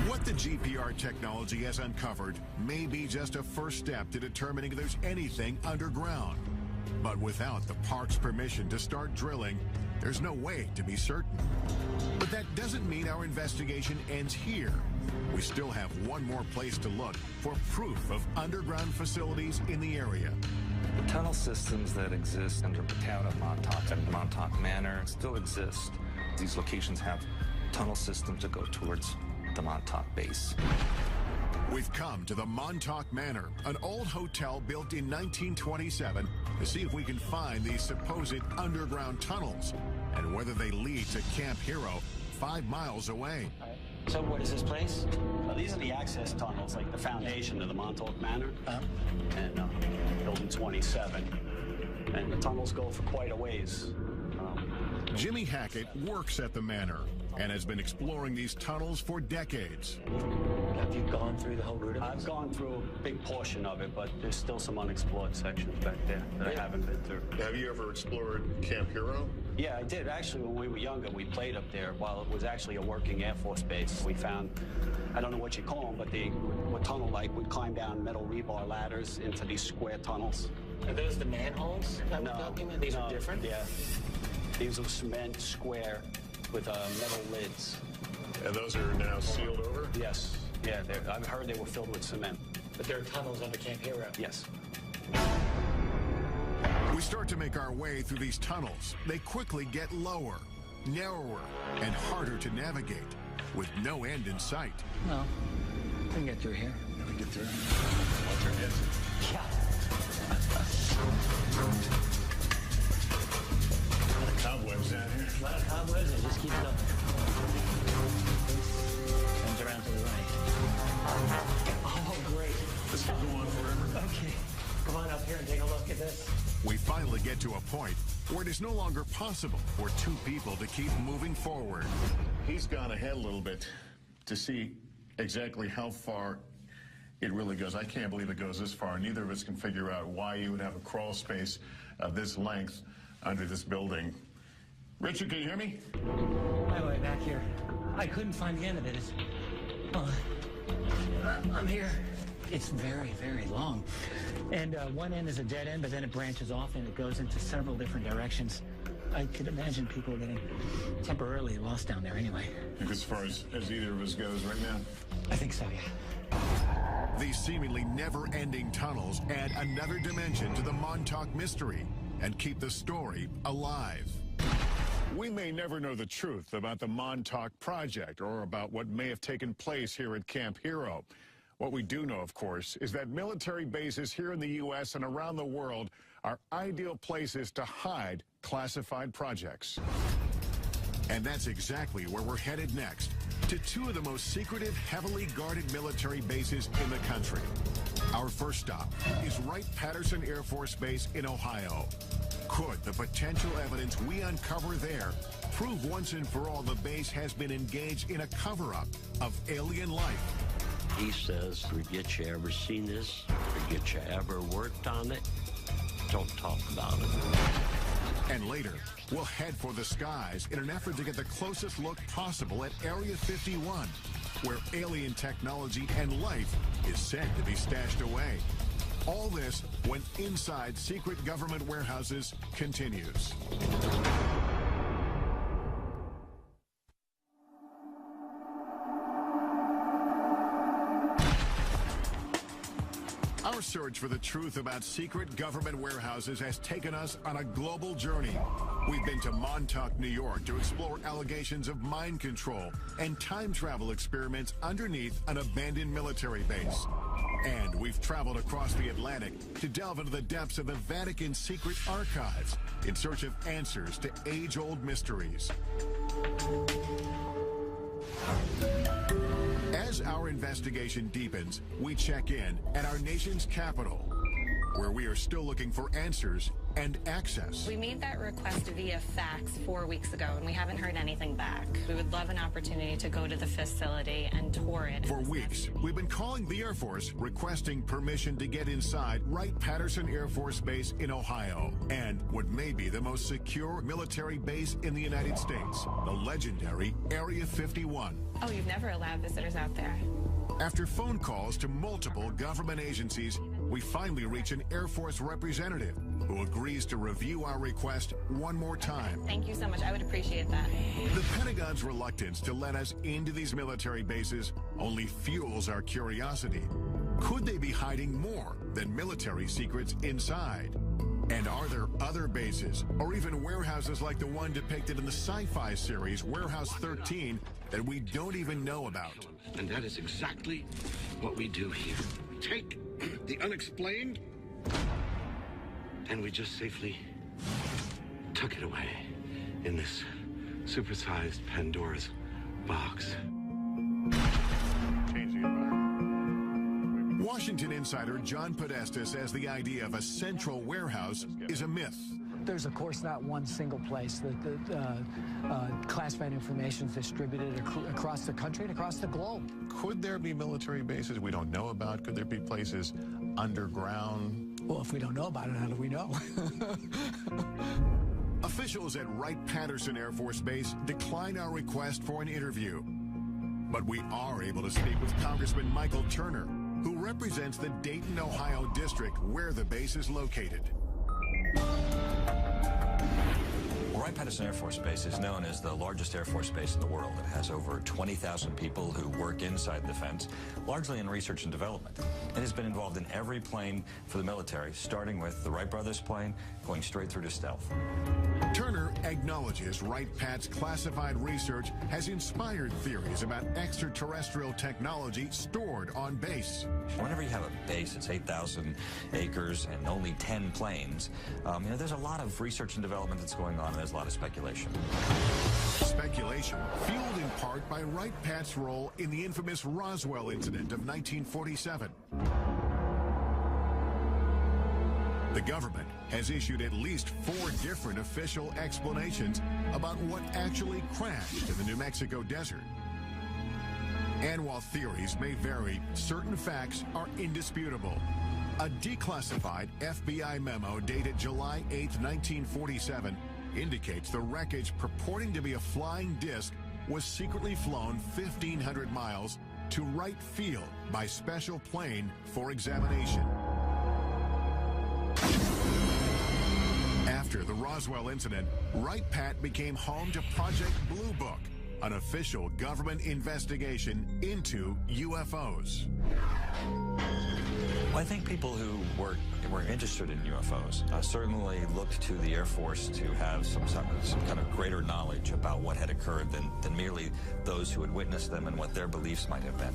What the GPR technology has uncovered may be just a first step to determining if there's anything underground. But without the park's permission to start drilling, there's no way to be certain. But that doesn't mean our investigation ends here. We still have one more place to look for proof of underground facilities in the area. The tunnel systems that exist under the town of Montauk and Montauk Manor still exist. These locations have tunnel systems that go towards the Montauk base. We've come to the Montauk Manor, an old hotel built in 1927, to see if we can find these supposed underground tunnels and whether they lead to Camp Hero 5 miles away. So what is this place? These are the access tunnels, like the foundation of the Montauk Manor and building 27. And the tunnels go for quite a ways. Jimmy Hackett works at the manor and has been exploring these tunnels for decades. Have you gone through the whole route of I've gone through a big portion of it, but there's still some unexplored sections back there that I haven't been through. Have you ever explored Camp Hero? Yeah, I did. Actually, when we were younger, we played up there while it was actually a working Air Force base. We found, I don't know what you call them, but they were tunnel-like. We'd climb down metal rebar ladders into these square tunnels. Are those the manholes that we're talking about? These are different? Yeah. These are cement square with metal lids. And those are now sealed over? Yes. Yeah, I've heard they were filled with cement. But there are tunnels under Camp Hero? Yes. We start to make our way through these tunnels. They quickly get lower, narrower, and harder to navigate, with no end in sight. No, we can get through here. Can we get through? Alternate. Yeah. A lot of cobwebs down here. A lot of cobwebs, and just keep going. Comes around to the right. Oh, great. This could go on forever. Okay. Come on up here and take a look at this. We finally get to a point where it is no longer possible for 2 people to keep moving forward. He's gone ahead a little bit to see exactly how far it really goes. I can't believe it goes this far. Neither of us can figure out why you would have a crawl space of this length under this building. Richard, can you hear me? My way back here. I couldn't find the end of it. I'm here. It's very, very long. And one end is a dead end, but then it branches off and it goes into several different directions. I could imagine people getting temporarily lost down there anyway. I think as far as either of us goes right now? I think so, yeah. These seemingly never-ending tunnels add another dimension to the Montauk mystery and keep the story alive. We may never know the truth about the Montauk Project or about what may have taken place here at Camp Hero. What we do know, of course, is that military bases here in the U.S. and around the world are ideal places to hide classified projects. And that's exactly where we're headed next, to 2 of the most secretive, heavily guarded military bases in the country. Our first stop is Wright-Patterson Air Force Base in Ohio. Could the potential evidence we uncover there prove once and for all the base has been engaged in a cover-up of alien life? He says, forget you ever seen this, forget you ever worked on it, don't talk about it. And later, we'll head for the skies in an effort to get the closest look possible at Area 51, where alien technology and life is said to be stashed away. All this when Inside Secret Government Warehouses continues. Our search for the truth about secret government warehouses has taken us on a global journey. We've been to Montauk, New York to explore allegations of mind control and time travel experiments underneath an abandoned military base. And we've traveled across the Atlantic to delve into the depths of the Vatican's secret archives in search of answers to age-old mysteries. As our investigation deepens, we check in at our nation's capital, where we are still looking for answers and access. We made that request via fax 4 weeks ago, and we haven't heard anything back. We would love an opportunity to go to the facility and tour it. For weeks, we've been calling the Air Force requesting permission to get inside Wright-Patterson Air Force Base in Ohio, and what may be the most secure military base in the United States, the legendary Area 51. Oh, you've never allowed visitors out there? After phone calls to multiple government agencies, we finally reach an Air Force representative who agrees to review our request one more time. Thank you so much. I would appreciate that. The Pentagon's reluctance to let us into these military bases only fuels our curiosity. Could they be hiding more than military secrets inside? And are there other bases, or even warehouses like the one depicted in the sci-fi series Warehouse 13 that we don't even know about? And that is exactly what we do here. We take the unexplained, and we just safely tuck it away in this supersized Pandora's box. Washington insider John Podesta says the idea of a central warehouse is a myth. There's, of course, not one single place that classified information is distributed across the country and across the globe. Could there be military bases we don't know about? Could there be places underground? Well, if we don't know about it, how do we know? Officials at Wright-Patterson Air Force Base decline our request for an interview. But we are able to speak with Congressman Michael Turner, who represents the Dayton, Ohio district where the base is located. Wright-Patterson Air Force Base is known as the largest Air Force base in the world. It has over 20,000 people who work inside the fence, largely in research and development. It has been involved in every plane for the military, starting with the Wright brothers plane, going straight through to stealth. Turner acknowledges Wright-Pat's classified research has inspired theories about extraterrestrial technology stored on base. Whenever you have a base, it's 8,000 acres and only 10 planes. There's a lot of research and development that's going on, and there's a lot of speculation. Speculation fueled in part by Wright-Pat's role in the infamous Roswell incident of 1947. The government has issued at least 4 different official explanations about what actually crashed in the New Mexico desert. And while theories may vary, certain facts are indisputable. A declassified FBI memo dated July 8, 1947, indicates the wreckage purporting to be a flying disc was secretly flown 1,500 miles to Wright Field by special plane for examination. After the Roswell incident, Wright-Pat became home to Project Blue Book, an official government investigation into UFOs. Well, I think people who were interested in UFOs certainly looked to the Air Force to have some kind of greater knowledge about what had occurred than merely those who had witnessed them and what their beliefs might have been.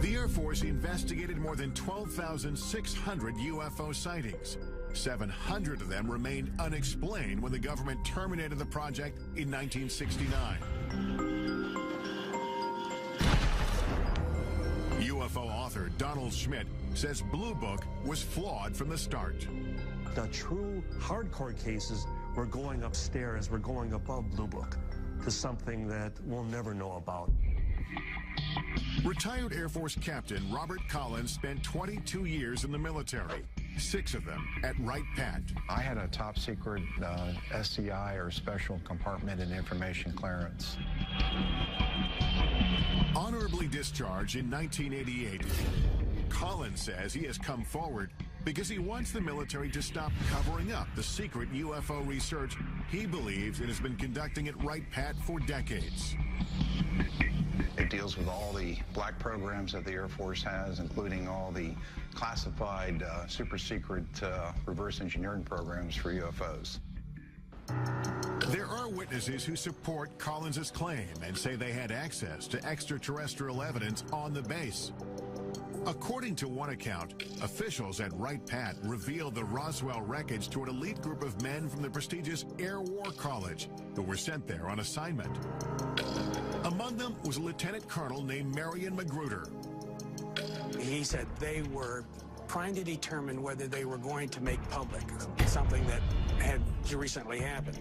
The Air Force investigated more than 12,600 UFO sightings. 700 of them remained unexplained when the government terminated the project in 1969. UFO author Donald Schmidt says Blue Book was flawed from the start. The true hardcore cases were going upstairs, we're going above Blue Book to something that we'll never know about. Retired Air Force Captain Robert Collins spent 22 years in the military, 6 of them at Wright-Pat. I had a top secret SCI, or Special Compartment and Information Clearance. Honorably discharged in 1988, Collins says he has come forward because he wants the military to stop covering up the secret UFO research he believes it has been conducting at Wright-Pat for decades. It deals with all the black programs that the Air Force has, including all the classified, super secret reverse engineering programs for UFOs. There are witnesses who support Collins's claim and say they had access to extraterrestrial evidence on the base. According to one account, officials at Wright-Patt revealed the Roswell wreckage to an elite group of men from the prestigious Air War College who were sent there on assignment. Among them was a lieutenant colonel named Marion Magruder. He said they were trying to determine whether they were going to make public something that had recently happened.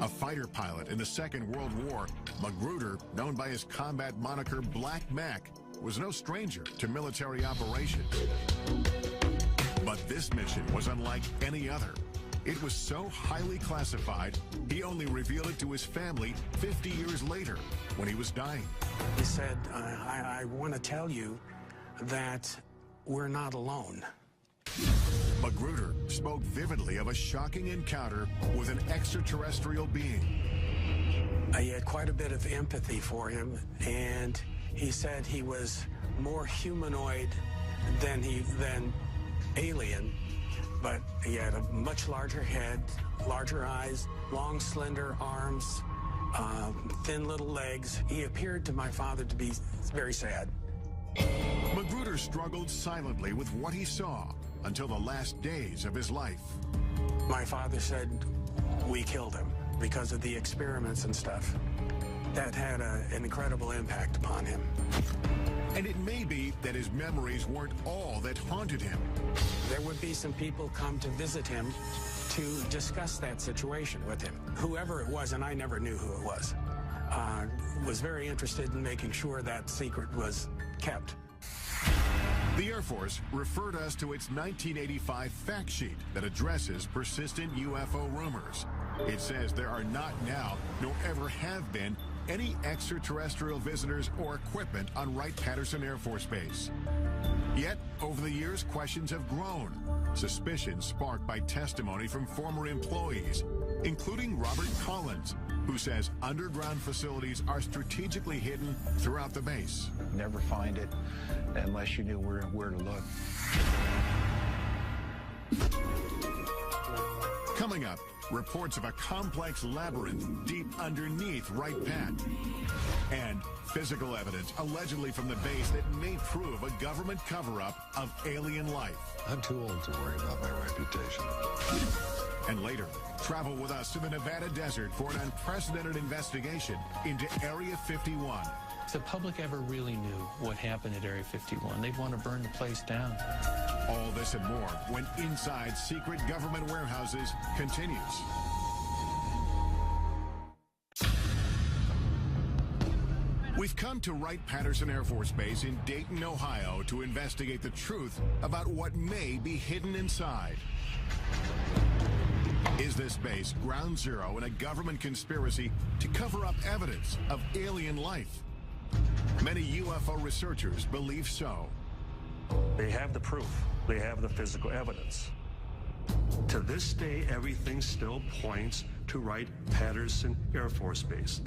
A fighter pilot in the Second World War, Magruder, known by his combat moniker Black Mac, was no stranger to military operations. But this mission was unlike any other. It was so highly classified, he only revealed it to his family 50 years later when he was dying. He said, I want to tell you that we're not alone. Magruder spoke vividly of a shocking encounter with an extraterrestrial being. I had quite a bit of empathy for him, and he said he was more humanoid than alien, but he had a much larger head, larger eyes, long, slender arms, thin little legs. He appeared to my father to be very sad. Magruder struggled silently with what he saw until the last days of his life. My father said we killed him because of the experiments and stuff. That had an incredible impact upon him. And it may be that his memories weren't all that haunted him. There would be some people come to visit him to discuss that situation with him. Whoever it was, and I never knew who it was very interested in making sure that secret was kept. The Air Force referred us to its 1985 fact sheet that addresses persistent UFO rumors. It says there are not now, nor ever have been, any extraterrestrial visitors or equipment on Wright-Patterson Air Force Base. Yet, over the years, questions have grown. Suspicions sparked by testimony from former employees, including Robert Collins, who says underground facilities are strategically hidden throughout the base. Never find it unless you knew where to look. Coming up, reports of a complex labyrinth deep underneath Wright-Patt. And physical evidence allegedly from the base that may prove a government cover-up of alien life. I'm too old to worry about my reputation. And later, travel with us to the Nevada desert for an unprecedented investigation into Area 51. If the public ever really knew what happened at Area 51, they'd want to burn the place down. All this and more when Inside Secret Government Warehouses continues. We've come to Wright-Patterson Air Force Base in Dayton, Ohio to investigate the truth about what may be hidden inside. Is this base ground zero in a government conspiracy to cover up evidence of alien life? Many UFO researchers believe so. They have the proof. They have the physical evidence. To this day, everything still points to Wright-Patterson Air Force Base.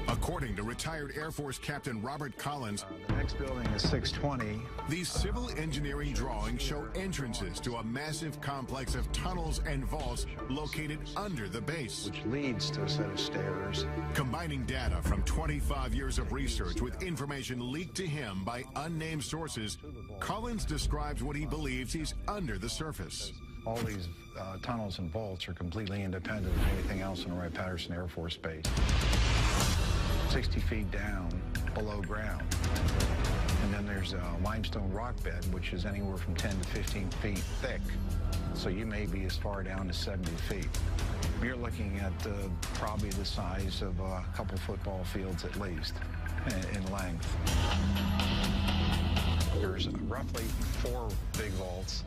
According to retired Air Force Captain Robert Collins, the next building is 620. These civil engineering drawings show entrances to a massive complex of tunnels and vaults located under the base, which leads to a set of stairs. Combining data from 25 years of research with information leaked to him by unnamed sources, Collins describes what he believes he's under the surface. All these tunnels and vaults are completely independent of anything else in the Wright-Patterson Air Force Base. 60 feet down below ground. And then there's a limestone rock bed, which is anywhere from 10 to 15 feet thick. So you may be as far down as 70 feet. You're looking at probably the size of a couple football fields at least in length. There's roughly 4 big vaults.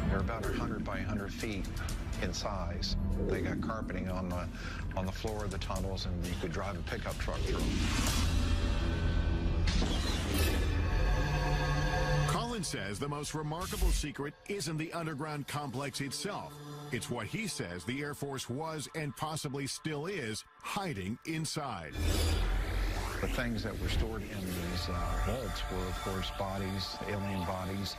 They're about 100 by 100 feet in size. They got carpeting on the floor of the tunnels, and you could drive a pickup truck through them. Collins says the most remarkable secret isn't the underground complex itself, It's what he says the Air Force was and possibly still is hiding inside. The things that were stored in these vaults were, of course, bodies, alien bodies,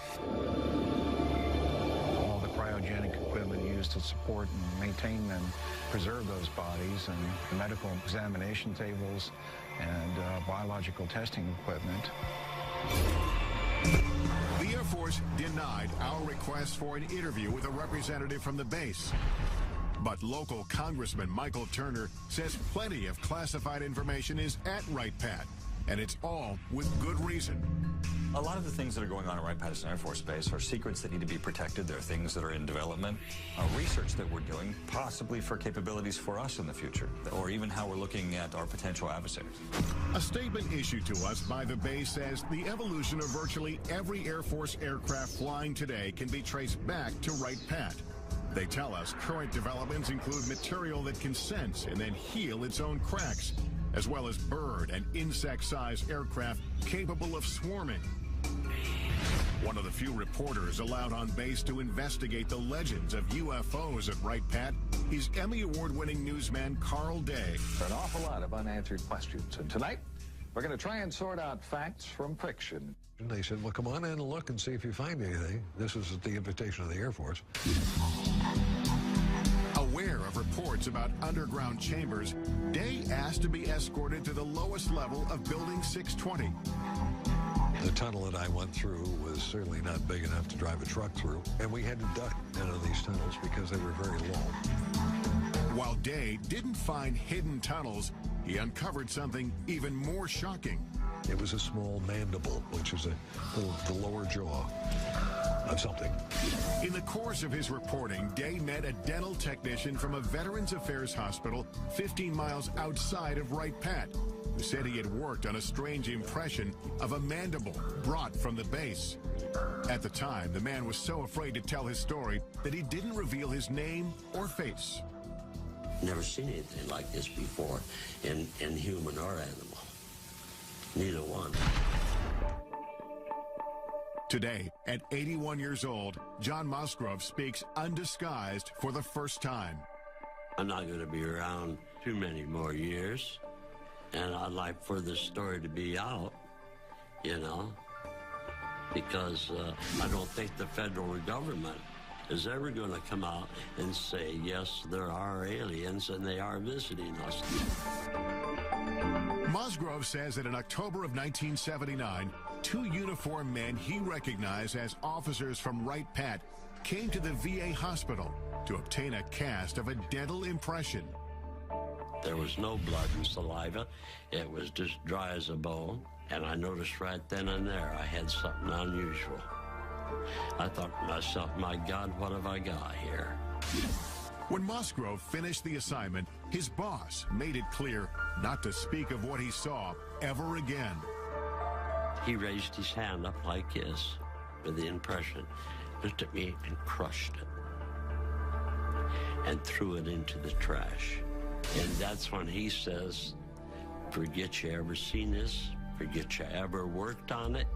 all the cryogenic equipment used to support and maintain and preserve those bodies, and medical examination tables and biological testing equipment. The Air Force denied our request for an interview with a representative from the base. But local Congressman Michael Turner says plenty of classified information is at Wright-Patt, and it's all with good reason. A lot of the things that are going on at Wright-Patterson Air Force Base are secrets that need to be protected. There are things that are in development, research that we're doing, possibly for capabilities for us in the future, or even how we're looking at our potential adversaries. A statement issued to us by the base says the evolution of virtually every Air Force aircraft flying today can be traced back to Wright-Patt. They tell us current developments include material that can sense and then heal its own cracks, as well as bird and insect-sized aircraft capable of swarming. One of the few reporters allowed on base to investigate the legends of UFOs at Wright-Patt is Emmy Award-winning newsman Carl Day. An awful lot of unanswered questions, and tonight we're going to try and sort out facts from fiction. And they said, well, come on in and look and see if you find anything. This is at the invitation of the Air Force. Aware of reports about underground chambers, Day asked to be escorted to the lowest level of Building 620. The tunnel that I went through was certainly not big enough to drive a truck through, and we had to duck out of these tunnels because they were very low. While Day didn't find hidden tunnels, he uncovered something even more shocking. It was a small mandible, which is the lower jaw of something. In the course of his reporting, Day met a dental technician from a Veterans Affairs hospital 15 miles outside of Wright-Patt, who said he had worked on a strange impression of a mandible brought from the base. At the time, the man was so afraid to tell his story that he didn't reveal his name or face. Never seen anything like this before in human or animal. Neither one. Today, at 81 years old, John Musgrove speaks undisguised for the first time. I'm not going to be around too many more years, and I'd like for this story to be out, you know, because I don't think the federal government is ever going to come out and say, yes, there are aliens and they are visiting us. Musgrove says that in October of 1979, two uniformed men he recognized as officers from Wright-Patt came to the VA hospital to obtain a cast of a dental impression. There was no blood and saliva. It was just dry as a bone. And I noticed right then and there I had something unusual. I thought to myself, my God, what have I got here? When Musgrove finished the assignment, his boss made it clear not to speak of what he saw ever again. He raised his hand up like this with the impression, looked at me and crushed it and threw it into the trash. And that's when he says, forget you ever seen this, forget you ever worked on it,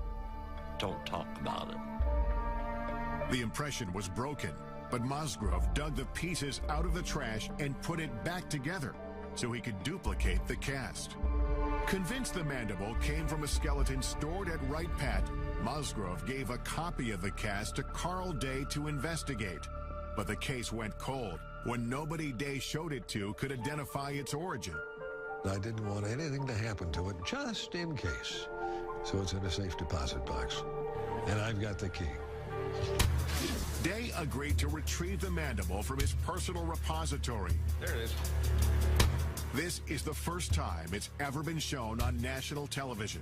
don't talk about it. The impression was broken, but Musgrove dug the pieces out of the trash and put it back together so he could duplicate the cast. Convinced the mandible came from a skeleton stored at Wright-Patt, Musgrove gave a copy of the cast to Carl Day to investigate. But the case went cold when nobody Day showed it to could identify its origin. I didn't want anything to happen to it, just in case. So it's in a safe deposit box. And I've got the key. Day agreed to retrieve the mandible from his personal repository. There it is. This is the first time it's ever been shown on national television.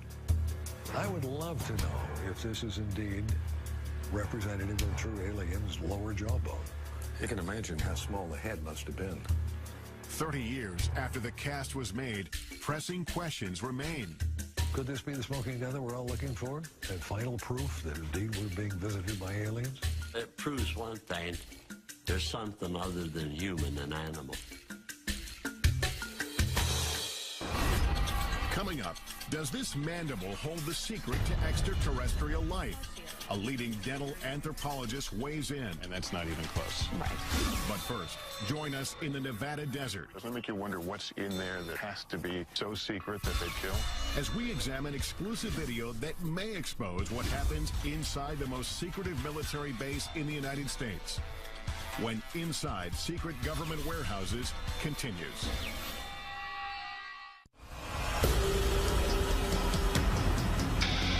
I would love to know if this is indeed representative of true aliens' lower jawbone. You can imagine how small the head must have been. 30 years after the cast was made, pressing questions remain. Could this be the smoking gun that we're all looking for? That final proof that indeed we're being visited by aliens? It proves one thing. There's something other than human and animal. Coming up, does this mandible hold the secret to extraterrestrial life? a leading dental anthropologist weighs in. And that's not even close. Right. But first, join us in the Nevada desert. Doesn't it make you wonder what's in there that has to be so secret that they'd kill? As we examine exclusive video that may expose what happens inside the most secretive military base in the United States. When Inside Secret Government Warehouses continues.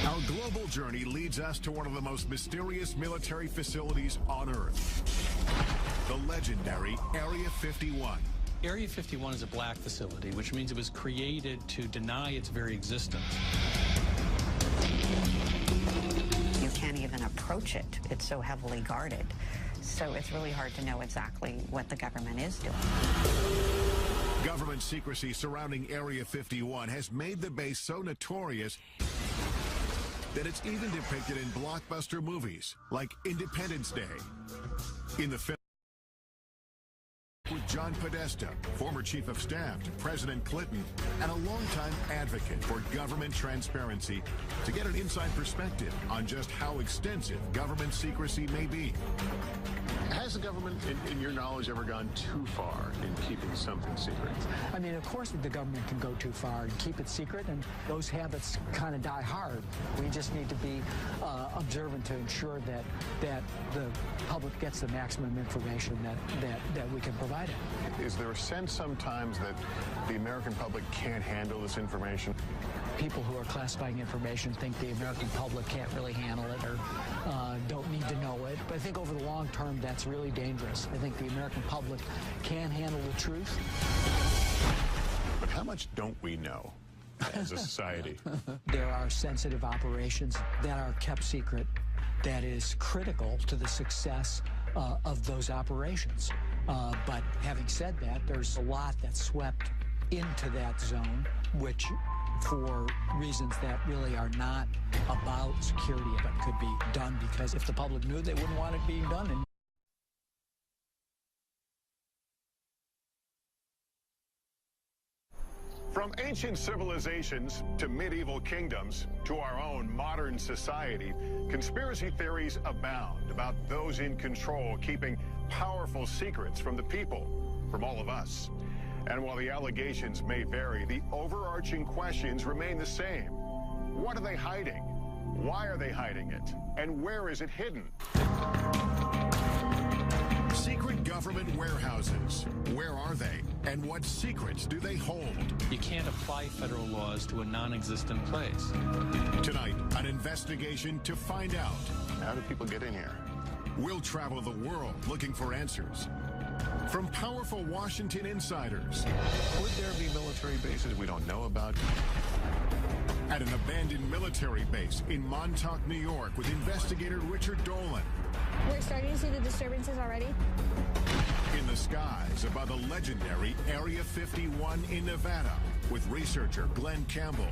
Our global journey leads us to one of the most mysterious military facilities on Earth. The legendary Area 51. Area 51 is a black facility, which means it was created to deny its very existence. You can't even approach it. It's so heavily guarded. So it's really hard to know exactly what the government is doing. Government secrecy surrounding Area 51 has made the base so notorious that it's even depicted in blockbuster movies like Independence Day. In the film with John Podesta, former chief of staff to President Clinton, and a longtime advocate for government transparency, to get an inside perspective on just how extensive government secrecy may be. Has the government, in your knowledge, ever gone too far in keeping something secret? I mean, of course the government can go too far and keep it secret, and those habits kind of die hard. We just need to be observant to ensure that the public gets the maximum information that we can provide it. Is there a sense sometimes that the American public can't handle this information? People who are classifying information think the American public can't really handle it or don't need to know it. But I think over the long term, that's really dangerous. I think the American public can handle the truth. But how much don't we know as a society? There are sensitive operations that are kept secret that is critical to the success of those operations. But having said that, there's a lot that's swept into that zone, which for reasons that really are not about security, but could be done because if the public knew, they wouldn't want it being done. And from ancient civilizations to medieval kingdoms to our own modern society, conspiracy theories abound about those in control keeping powerful secrets from the people, from all of us. And while the allegations may vary, the overarching questions remain the same. What are they hiding? Why are they hiding it? And where is it hidden? Secret government warehouses. Where are they? And what secrets do they hold? You can't apply federal laws to a non-existent place. Tonight, an investigation to find out. How do people get in here? We'll travel the world looking for answers. From powerful Washington insiders. Would there be military bases we don't know about? At an abandoned military base in Montauk, New York, with investigator Richard Dolan. We're starting to see the disturbances already. In the skies above the legendary Area 51 in Nevada, with researcher Glenn Campbell.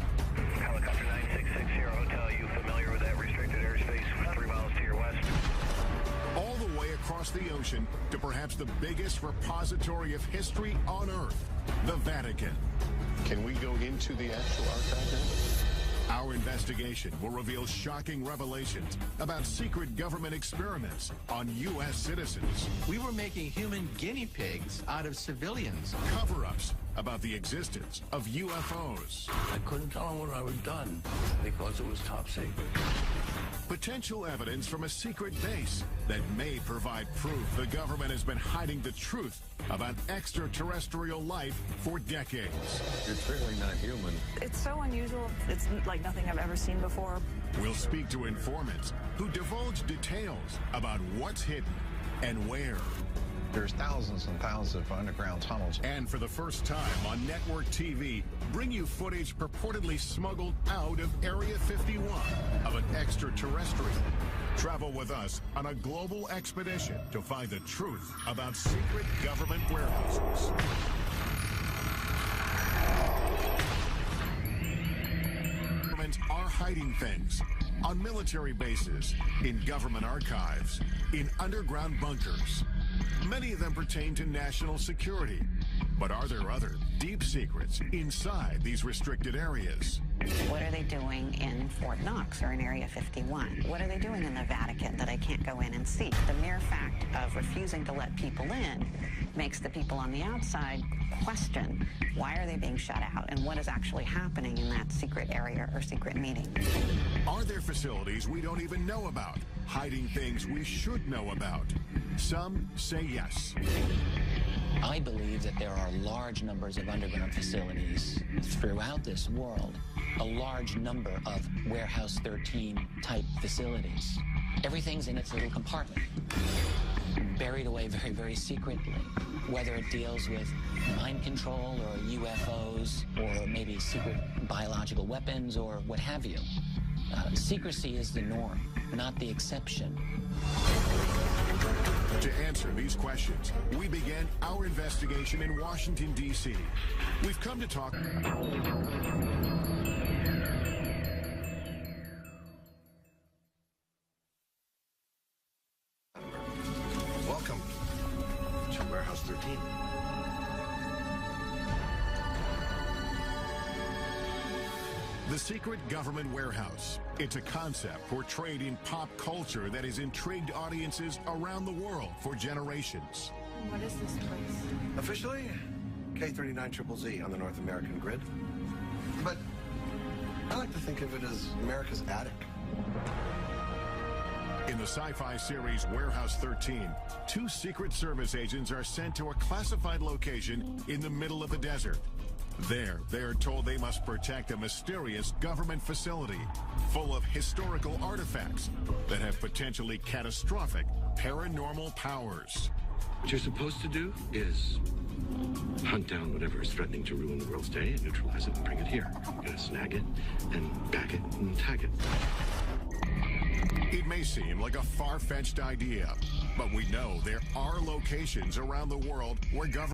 Helicopter 9660 Hotel, you familiar with that restricted airspace 3 miles to your west? All the way across the ocean to perhaps the biggest repository of history on Earth, the Vatican. Can we go into the actual archive now? Our investigation will reveal shocking revelations about secret government experiments on U.S. citizens. We were making human guinea pigs out of civilians. Cover-ups about the existence of UFOs. I couldn't tell them what I was done because it was top secret. Potential evidence from a secret base that may provide proof the government has been hiding the truth about extraterrestrial life for decades. You're clearly not human. It's so unusual. It's like nothing I've ever seen before. We'll speak to informants who divulge details about what's hidden and where. There's thousands and thousands of underground tunnels. And for the first time on network TV, bring you footage purportedly smuggled out of Area 51 of an extraterrestrial. Travel with us on a global expedition to find the truth about secret government warehouses. Governments are hiding things on military bases, in government archives, in underground bunkers. Many of them pertain to national security. But are there other deep secrets inside these restricted areas? What are they doing in Fort Knox or in Area 51? What are they doing in the Vatican that I can't go in and see? The mere fact of refusing to let people in makes the people on the outside question why are they being shut out and what is actually happening in that secret area or secret meeting. Are there facilities we don't even know about, hiding things we should know about? Some say yes. I believe that there are large numbers of underground facilities throughout this world, a large number of Warehouse 13 type facilities. Everything's in its little compartment, buried away very, very secretly, whether it deals with mind control or UFOs or maybe secret biological weapons or what have you. Secrecy is the norm, not the exception. To answer these questions, we began our investigation in Washington, D.C. We've come to talk... Welcome to Warehouse 13. The secret government warehouse. It's a concept portrayed in pop culture that has intrigued audiences around the world for generations. What is this place? Officially, K39ZZZ on the North American grid. But I like to think of it as America's attic. In the sci-fi series Warehouse 13, 2 Secret Service agents are sent to a classified location in the middle of the desert. There, they are told they must protect a mysterious government facility full of historical artifacts that have potentially catastrophic paranormal powers. What you're supposed to do is hunt down whatever is threatening to ruin the world's day and neutralize it and bring it here. You gotta snag it and bag it and tag it. It may seem like a far-fetched idea, but we know there are locations around the world where government